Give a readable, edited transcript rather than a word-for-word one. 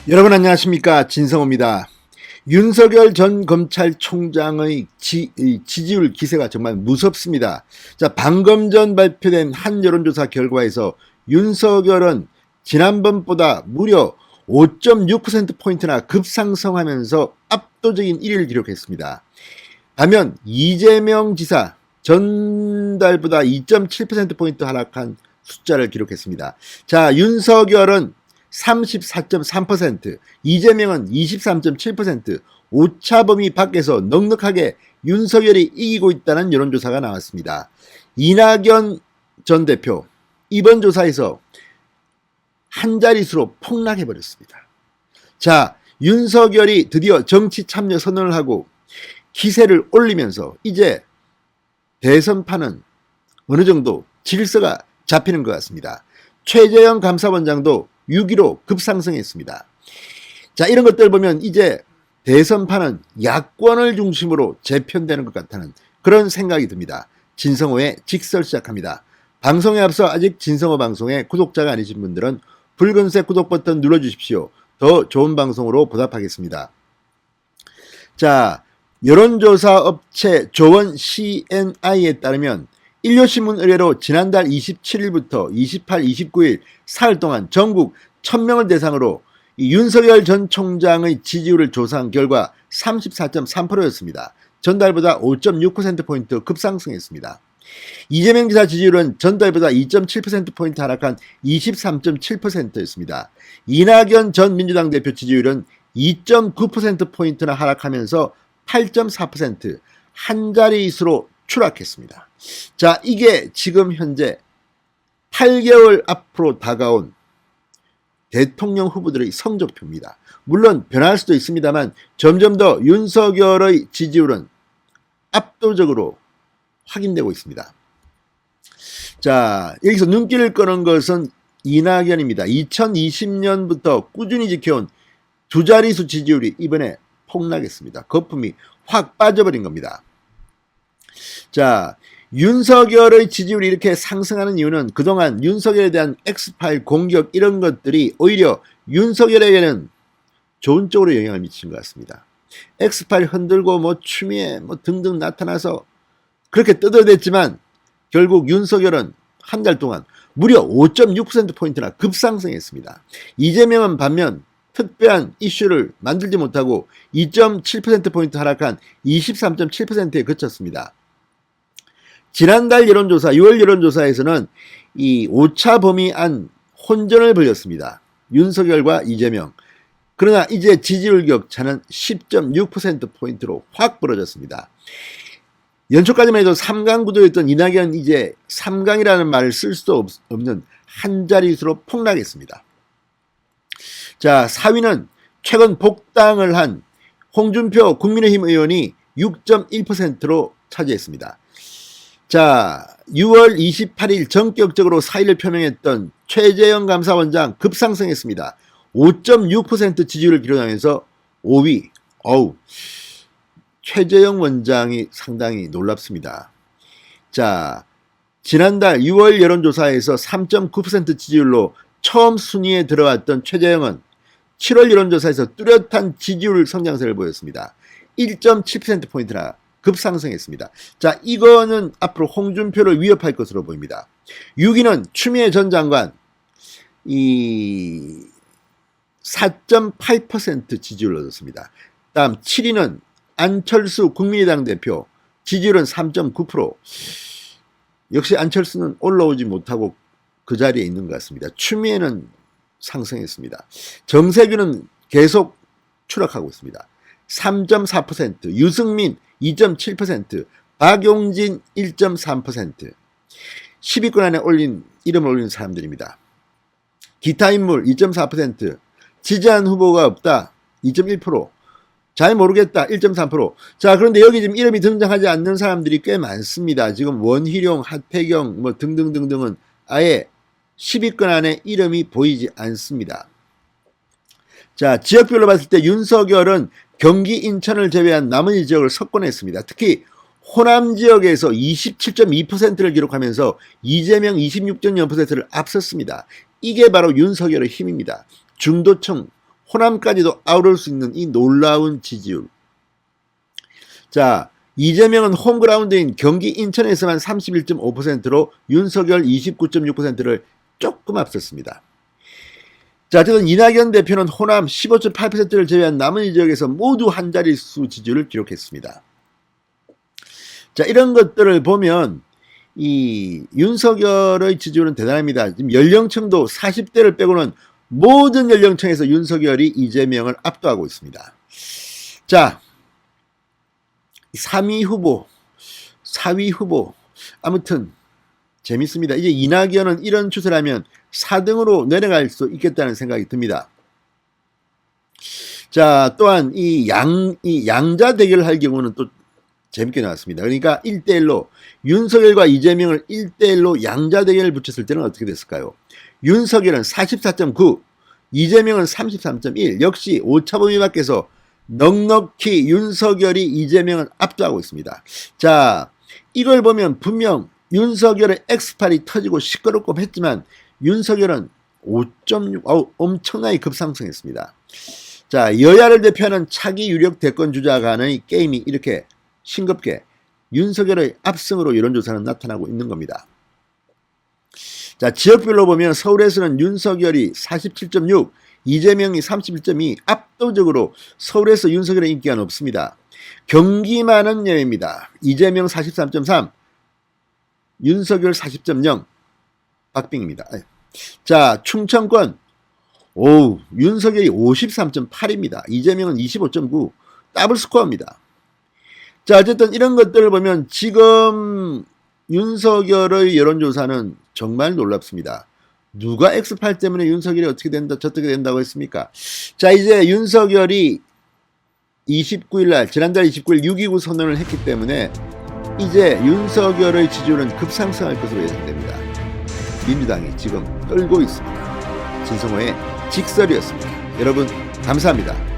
여러분 안녕하십니까, 진성호입니다. 윤석열 전 검찰총장의 지지율 기세가 정말 무섭습니다. 자, 방금 전 발표된 한 여론조사 결과에서 윤석열은 지난번보다 무려 5.6%포인트나 급상승하면서 압도적인 1위를 기록했습니다. 반면 이재명 지사 전달보다 2.7%포인트 하락한 숫자를 기록했습니다. 자, 윤석열은 34.3%, 이재명은 23.7%, 오차범위 밖에서 넉넉하게 윤석열이 이기고 있다는 여론조사가 나왔습니다. 이낙연 전 대표, 이번 조사에서 한 자릿수로 폭락해버렸습니다. 자, 윤석열이 드디어 정치 참여 선언을 하고 기세를 올리면서 이제 대선판은 어느 정도 질서가 잡히는 것 같습니다. 최재형 감사원장도 6위로 급상승했습니다. 자, 이런 것들 보면 이제 대선판은 야권을 중심으로 재편되는 것 같다는 그런 생각이 듭니다. 진성호의 직설 시작합니다. 방송에 앞서 아직 진성호 방송에 구독자가 아니신 분들은 붉은색 구독 버튼 눌러주십시오. 더 좋은 방송으로 보답하겠습니다. 자, 여론조사 업체 조원 CNI에 따르면 일요신문 의뢰로 지난달 27일부터 28, 29일 사흘 동안 전국 1000명을 대상으로 윤석열 전 총장의 지지율을 조사한 결과 34.3%였습니다. 전달보다 5.6%포인트 급상승했습니다. 이재명 지사 지지율은 전달보다 2.7%포인트 하락한 23.7%였습니다. 이낙연 전 민주당 대표 지지율은 2.9%포인트나 하락하면서 8.4%, 한 자릿수로 추락했습니다. 자, 이게 지금 현재 8개월 앞으로 다가온 대통령 후보들의 성적표입니다. 물론 변할 수도 있습니다만 점점 더 윤석열의 지지율은 압도적으로 확인되고 있습니다. 자, 여기서 눈길을 끄는 것은 이낙연입니다. 2020년부터 꾸준히 지켜온 두 자릿수 지지율이 이번에 폭락했습니다. 거품이 확 빠져버린 겁니다. 자, 윤석열의 지지율이 이렇게 상승하는 이유는 그동안 윤석열에 대한 엑스파일 공격 이런 것들이 오히려 윤석열에게는 좋은 쪽으로 영향을 미친 것 같습니다. 엑스파일 흔들고 추미애 등등 나타나서 그렇게 뜯어댔지만 결국 윤석열은 한 달 동안 무려 5.6%포인트나 급상승했습니다. 이재명은 반면 특별한 이슈를 만들지 못하고 2.7%포인트 하락한 23.7%에 그쳤습니다. 지난달 여론조사, 6월 여론조사에서는 이 오차 범위 안 혼전을 벌였습니다. 윤석열과 이재명. 그러나 이제 지지율 격차는 10.6%포인트로 확 벌어졌습니다. 연초까지만 해도 3강 구도였던 이낙연 이제 3강이라는 말을 쓸 수도 없는 한 자릿수로 폭락했습니다. 자, 4위는 최근 복당을 한 홍준표 국민의힘 의원이 6.1%로 차지했습니다. 자, 6월 28일 전격적으로 사의를 표명했던 최재형 감사원장 급상승했습니다. 5.6% 지지율을 기록하면서 5위. 최재형 원장이 상당히 놀랍습니다. 자, 지난달 6월 여론조사에서 3.9% 지지율로 처음 순위에 들어왔던 최재형은 7월 여론조사에서 뚜렷한 지지율 성장세를 보였습니다. 1.7%포인트나 급상승했습니다. 자, 이거는 앞으로 홍준표를 위협할 것으로 보입니다. 6위는 추미애 전 장관, 4.8% 지지율을 얻었습니다. 다음 7위는 안철수 국민의당 대표, 지지율은 3.9%. 역시 안철수는 올라오지 못하고 그 자리에 있는 것 같습니다. 추미애는 상승했습니다. 정세균은 계속 추락하고 있습니다. 3.4%, 유승민 2.7%, 박용진 1.3%. 10위권 안에 이름을 올린 사람들입니다. 기타 인물 2.4%, 지지한 후보가 없다 2.1%, 잘 모르겠다 1.3%. 자, 그런데 여기 지금 이름이 등장하지 않는 사람들이 꽤 많습니다. 지금 원희룡, 하태경 등등등등은 아예 10위권 안에 이름이 보이지 않습니다. 자, 지역별로 봤을 때 윤석열은 경기 인천을 제외한 나머지 지역을 석권했습니다. 특히 호남 지역에서 27.2%를 기록하면서 이재명 26.0%를 앞섰습니다. 이게 바로 윤석열의 힘입니다. 중도층, 호남까지도 아우를 수 있는 이 놀라운 지지율. 자, 이재명은 홈그라운드인 경기 인천에서만 31.5%로 윤석열 29.6%를 조금 앞섰습니다. 자, 어쨌든 이낙연 대표는 호남 15.8%를 제외한 나머지 지역에서 모두 한 자릿수 지지율을 기록했습니다. 자, 이런 것들을 보면 이 윤석열의 지지율은 대단합니다. 지금 연령층도 40대를 빼고는 모든 연령층에서 윤석열이 이재명을 압도하고 있습니다. 자, 3위 후보, 4위 후보, 아무튼 재밌습니다. 이제 이낙연은 이런 추세를 하면 4등으로 내려갈 수 있겠다는 생각이 듭니다. 자, 또한 이 양자 대결을 할 경우는 또 재밌게 나왔습니다. 그러니까 1대1로 윤석열과 이재명을 1대1로 양자 대결을 붙였을 때는 어떻게 됐을까요? 윤석열은 44.9, 이재명은 33.1, 역시 오차 범위 밖에서 넉넉히 윤석열이 이재명을 압도하고 있습니다. 자, 이걸 보면 분명 윤석열의 X8이 터지고 시끄럽고 했지만 윤석열은 5.6, 엄청나게 급상승했습니다. 자, 여야를 대표하는 차기 유력 대권 주자 간의 게임이 이렇게 싱겁게 윤석열의 압승으로 여론조사는 나타나고 있는 겁니다. 자, 지역별로 보면 서울에서는 윤석열이 47.6, 이재명이 31.2, 압도적으로 서울에서 윤석열의 인기가 높습니다. 경기만은 예외입니다. 이재명 43.3, 윤석열 40.0, 박빙입니다. 자, 충청권, 윤석열이 53.8입니다. 이재명은 25.9, 더블 스코어입니다. 자, 어쨌든 이런 것들을 보면 지금 윤석열의 여론조사는 정말 놀랍습니다. 누가 X8 때문에 윤석열이 어떻게 된다, 저떻게 된다고 했습니까? 자, 이제 윤석열이 29일날, 지난달 29일 6.29 선언을 했기 때문에 이제 윤석열의 지지율은 급상승할 것으로 예상됩니다. 민주당이 지금 끌고 있습니다. 진성호의 직설이었습니다. 여러분, 감사합니다.